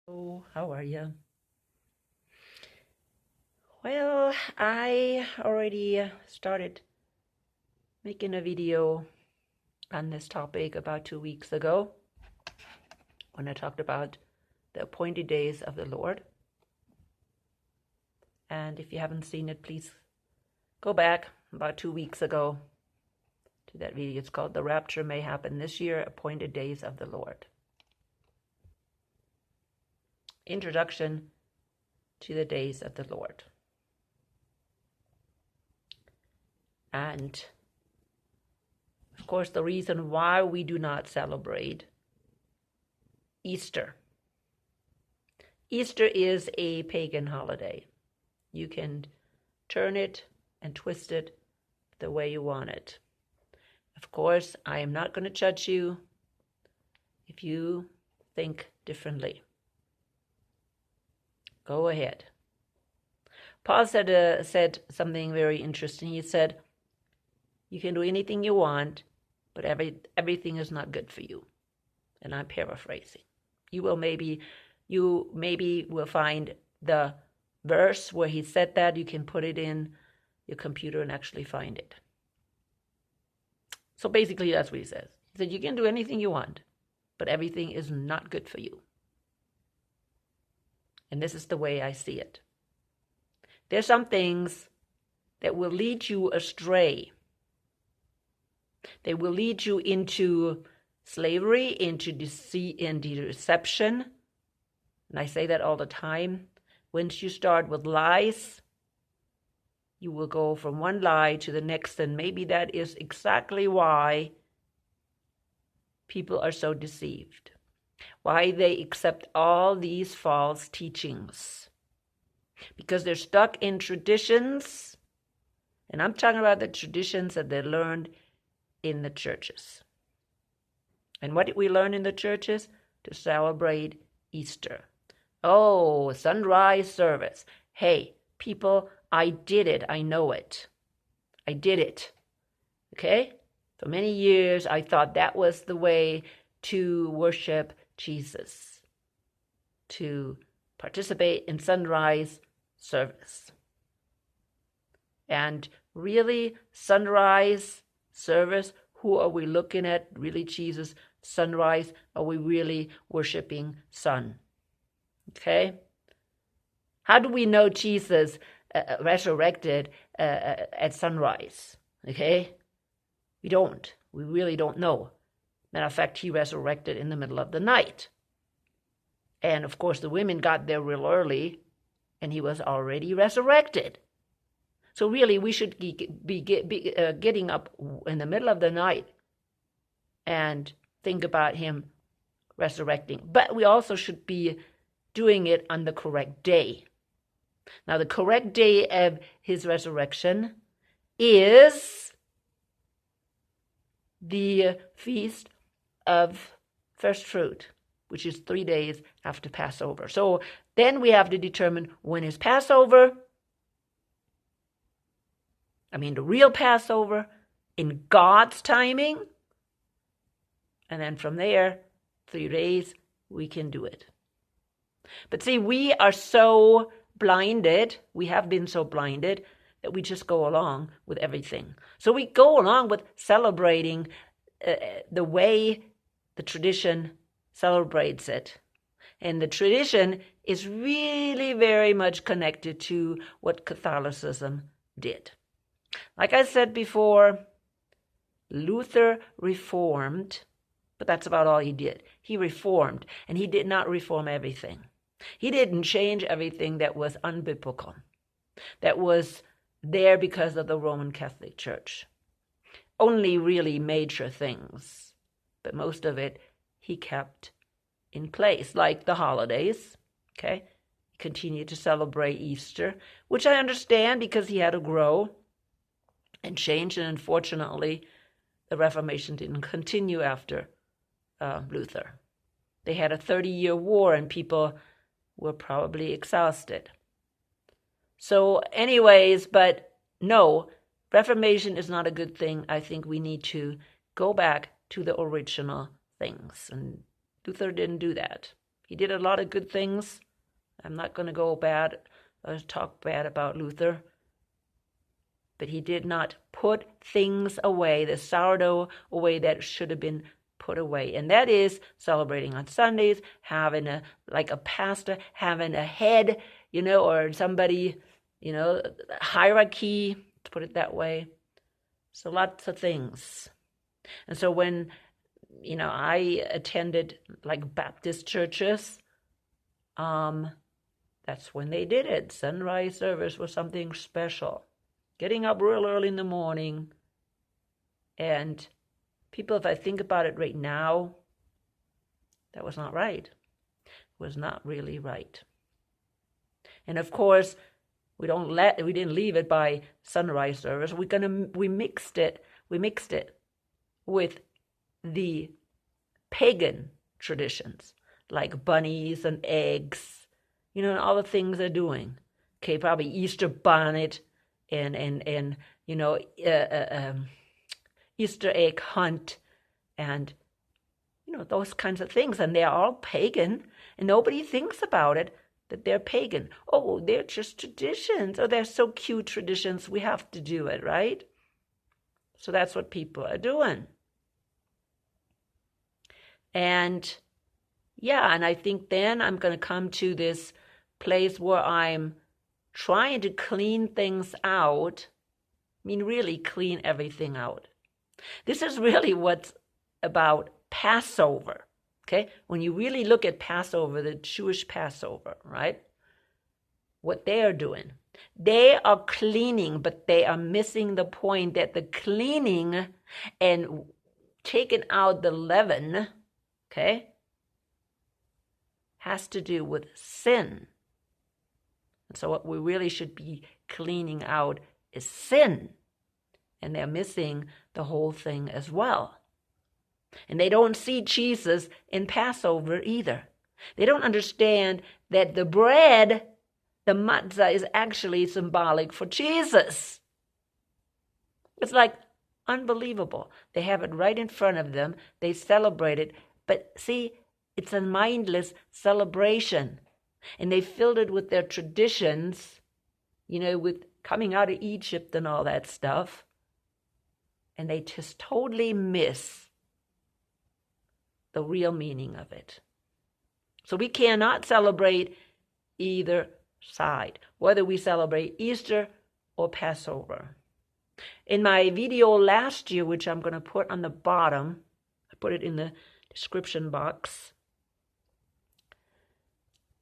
Oh, how are you? Well, I already started making a video on this topic about 2 weeks ago when I talked about the appointed days of the Lord. And if you haven't seen it, please go back about 2 weeks ago to that video. It's called The Rapture May Happen This Year, Appointed Days of the Lord. Introduction to the Days of the Lord. And of course, the reason why we do not celebrate Easter. Easter is a pagan holiday. You can turn it and twist it the way you want it. Of course, I am not going to judge you if you think differently. Go ahead. Paul said something very interesting. He said, you can do anything you want, but everything is not good for you. And I'm paraphrasing. You maybe will find the verse where he said that. You can put it in your computer and actually find it. So basically that's what he says. He said, you can do anything you want, but everything is not good for you. And this is the way I see it. There's some things that will lead you astray. They will lead you into slavery, into deceit, into deception. And I say that all the time. Once you start with lies, you will go from one lie to the next, and maybe that is exactly why people are so deceived, why they accept all these false teachings, because they're stuck in traditions, and I'm talking about the traditions that they learned in the churches. And what did we learn in the churches? To celebrate Easter. Oh, sunrise service. Hey, people, I did it. I know it. I did it. Okay? For many years, I thought that was the way to worship Jesus, to participate in sunrise service. And really, sunrise service, who are we looking at? Really, Jesus? Sunrise? Are we really worshiping sun? Okay? How do we know Jesus resurrected at sunrise? Okay? We don't. We really don't know. Matter of fact, he resurrected in the middle of the night. And of course, the women got there real early, and he was already resurrected. So really, we should be getting up in the middle of the night and think about him resurrecting. But we also should be doing it on the correct day. Now, the correct day of his resurrection is the Feast of First Fruit, which is 3 days after Passover. So then we have to determine when is Passover. I mean, the real Passover in God's timing. And then from there, 3 days, we can do it. But see, we are so blinded, we have been so blinded, that we just go along with everything. So we go along with celebrating the way the tradition celebrates it. And the tradition is really very much connected to what Catholicism did. Like I said before, Luther reformed, but that's about all he did. He reformed, and he did not reform everything. He didn't change everything that was unbiblical, that was there because of the Roman Catholic Church. Only really major things, but most of it he kept in place, like the holidays, okay? He continued to celebrate Easter, which I understand because he had to grow and change, and unfortunately, the Reformation didn't continue after Luther. They had a 30-year war, and people were probably exhausted. So anyways, but no, Reformation is not a good thing. I think we need to go back to the original things. And Luther didn't do that. He did a lot of good things. I'm not going to talk bad about Luther. But he did not put things away, the sourdough away that should have been put away. And that is celebrating on Sundays, having a pastor, having a head, or somebody, hierarchy, to put it that way. So lots of things. And so when, I attended like Baptist churches, that's when they did it. Sunrise service was something special. Getting up real early in the morning. And people, if I think about it right now, that was not right. It was not really right. And of course, we didn't leave it by sunrise service. We mixed it with the pagan traditions, like bunnies and eggs, and all the things they're doing. Okay, probably Easter bonnet and Easter egg hunt and those kinds of things, and they're all pagan, and nobody thinks about it that they're pagan. Oh, they're just traditions. Oh, they're so cute traditions. We have to do it, right? So that's what people are doing. And and I think then I'm going to come to this place where I'm trying to clean things out. I mean, really clean everything out. This is really what's about Passover, okay? When you really look at Passover, the Jewish Passover, right? What they are doing. They are cleaning, but they are missing the point that the cleaning and taking out the leaven, okay, has to do with sin. And so what we really should be cleaning out is sin. And they're missing the whole thing as well. And they don't see Jesus in Passover either. They don't understand that the bread, the matzah, is actually symbolic for Jesus. It's like unbelievable. They have it right in front of them. They celebrate it. But see, it's a mindless celebration. And they filled it with their traditions, with coming out of Egypt and all that stuff. And they just totally miss the real meaning of it. So we cannot celebrate either side, whether we celebrate Easter or Passover. In my video last year, which I'm going to put on the bottom, I put it in the description box,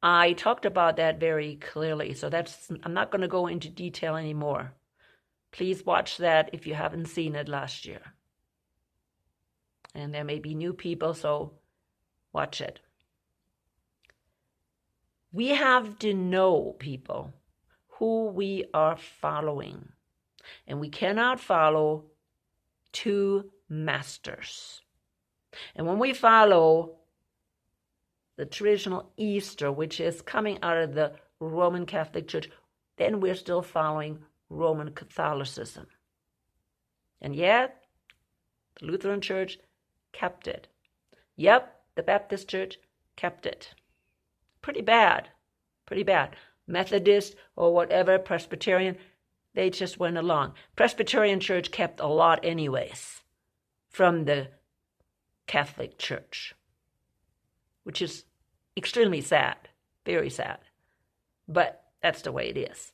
I talked about that very clearly. So I'm not going to go into detail anymore. Please watch that if you haven't seen it last year. And there may be new people, so watch it. We have to know, people, who we are following. And we cannot follow two masters. And when we follow the traditional Easter, which is coming out of the Roman Catholic Church, then we're still following Roman Catholicism. And yet, the Lutheran Church kept it. Yep, the Baptist Church kept it. Pretty bad. Methodist or whatever, Presbyterian, they just went along. Presbyterian Church kept a lot anyways from the Catholic Church, which is extremely sad, very sad. But that's the way it is.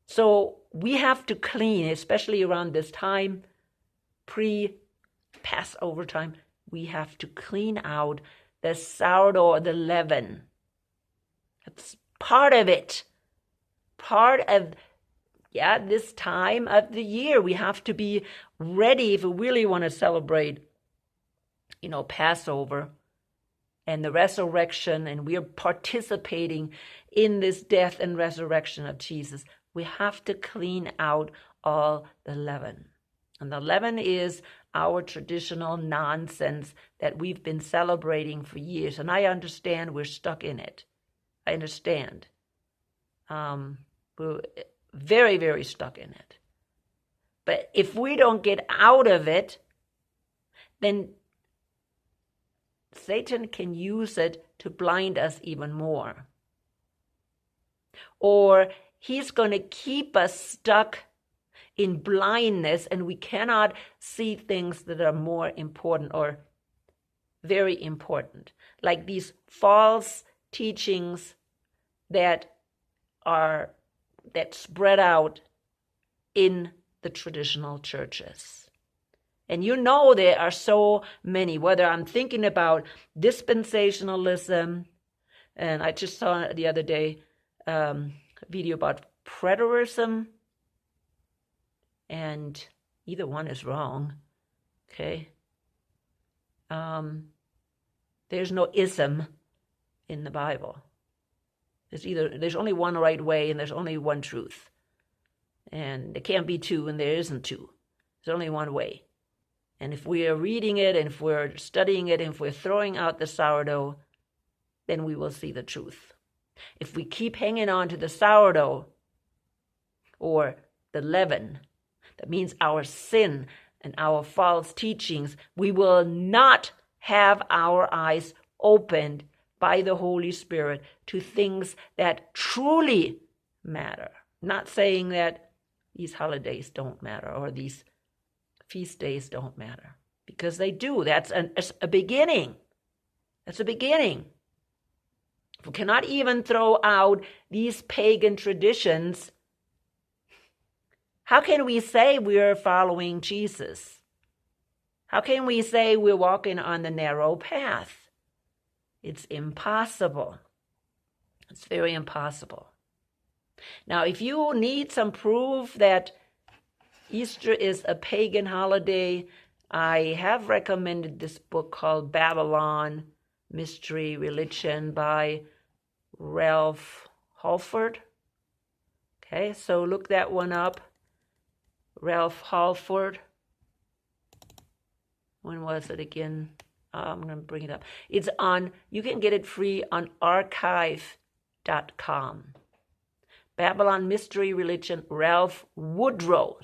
So we have to clean, especially around this time, pre-Passover time, we have to clean out the sourdough or the leaven. That's part of it. Part of, this time of the year. We have to be ready if we really want to celebrate, Passover and the resurrection, and we are participating in this death and resurrection of Jesus. We have to clean out all the leaven. And the leaven is our traditional nonsense that we've been celebrating for years. And I understand we're stuck in it. I understand. We're very, very stuck in it. But if we don't get out of it, then Satan can use it to blind us even more. Or he's going to keep us stuck in blindness, and we cannot see things that are more important or very important, like these false teachings that spread out in the traditional churches. And you know there are so many, whether I'm thinking about dispensationalism, and I just saw the other day a video about preterism, and either one is wrong, okay? There's no ism in the Bible. There's only one right way and there's only one truth. And there can't be two and there isn't two. There's only one way. And if we are reading it and if we're studying it and if we're throwing out the sourdough, then we will see the truth. If we keep hanging on to the sourdough or the leaven, that means our sin and our false teachings, we will not have our eyes opened by the Holy Spirit to things that truly matter. Not saying that these holidays don't matter or these feast days don't matter, because they do. That's a beginning. That's a beginning. If we cannot even throw out these pagan traditions, how can we say we're following Jesus? How can we say we're walking on the narrow path? It's impossible. It's very impossible. Now, if you need some proof that Easter is a pagan holiday, I have recommended this book called Babylon, Mystery Religion by Ralph Halford. Okay, so look that one up. Ralph Halford. When was it again? I'm going to bring it up. It's on, you can get it free on archive.com. Babylon Mystery Religion, Ralph Woodrow,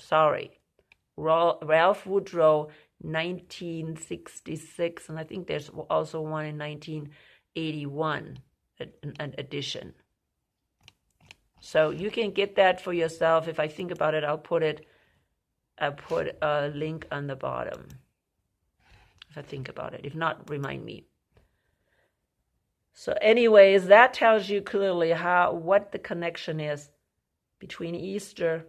Ralph Woodrow, 1966, and I think there's also one in 1981, an edition. So you can get that for yourself. If I think about it, I'll put a link on the bottom. If I think about it. If not, remind me. So anyways, that tells you clearly what the connection is between Easter,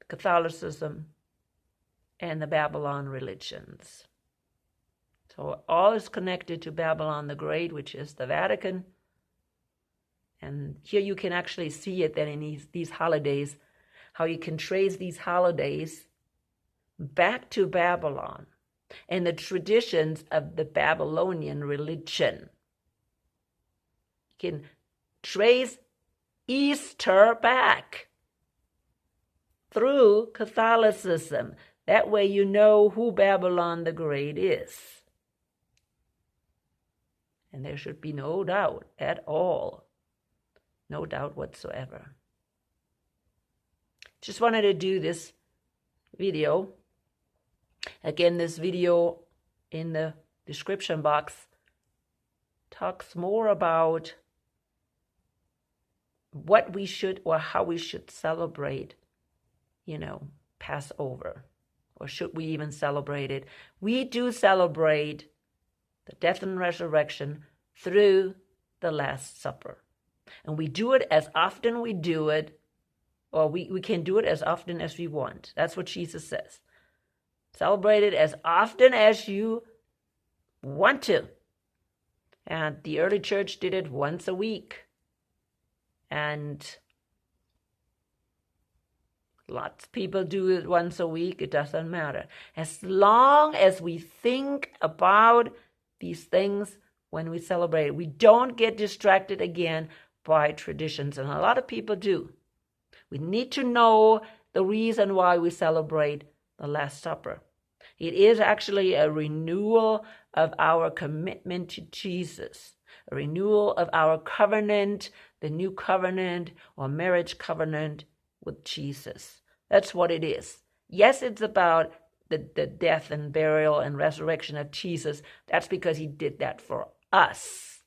Catholicism, and the Babylon religions. So all is connected to Babylon the Great, which is the Vatican. And here you can actually see it then in these holidays, how you can trace these holidays back to Babylon and the traditions of the Babylonian religion. You can trace Easter back through Catholicism. That way you know who Babylon the Great is. And there should be no doubt at all. No doubt whatsoever. Just wanted to do this video. Again, this video in the description box talks more about what we should or how we should celebrate, Passover. Or should we even celebrate it? We do celebrate the death and resurrection through the Last Supper. And we do it as often we do it, or we can do it as often as we want. That's what Jesus says. Celebrate it as often as you want to. And the early church did it once a week. And lots of people do it once a week. It doesn't matter. As long as we think about these things when we celebrate, we don't get distracted again by traditions. And a lot of people do. We need to know the reason why we celebrate the Last Supper. It is actually a renewal of our commitment to Jesus, a renewal of our covenant, the new covenant or marriage covenant with Jesus. That's what it is. Yes, it's about the death and burial and resurrection of Jesus, that's because he did that for us.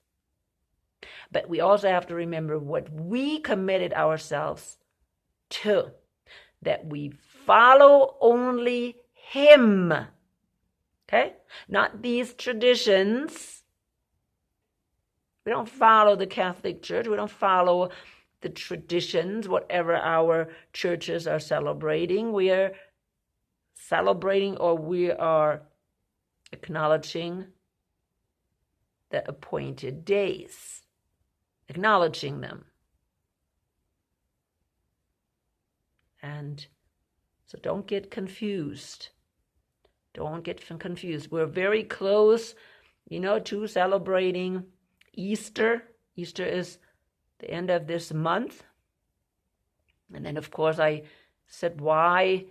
But we also have to remember what we committed ourselves to, that we follow only him. Okay? Not these traditions. We don't follow the Catholic Church. We don't follow the traditions, whatever our churches are celebrating. We are celebrating, or we are acknowledging the appointed days, acknowledging them. And so don't get confused. Don't get confused. We're very close, to celebrating Easter. Easter is the end of this month. And then, of course, I said why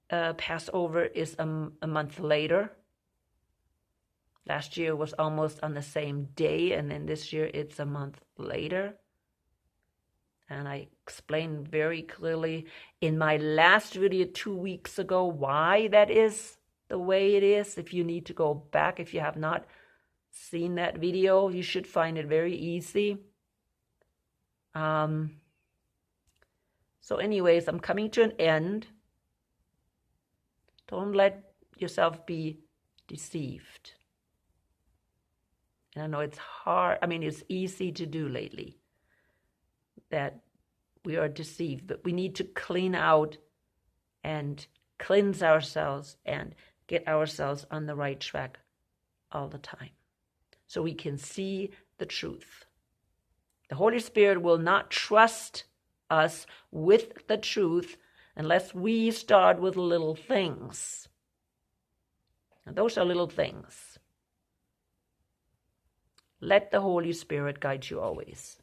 Passover is a month later. Last year was almost on the same day, and then this year it's a month later. And I explained very clearly in my last video 2 weeks ago why that is the way it is. If you need to go back, if you have not seen that video, you should find it very easy. So anyways, I'm coming to an end. Don't let yourself be deceived. And I know it's hard. It's easy to do lately, that we are deceived, but we need to clean out and cleanse ourselves and get ourselves on the right track all the time, so we can see the truth. The Holy Spirit will not trust us with the truth unless we start with little things. And those are little things. Let the Holy Spirit guide you always.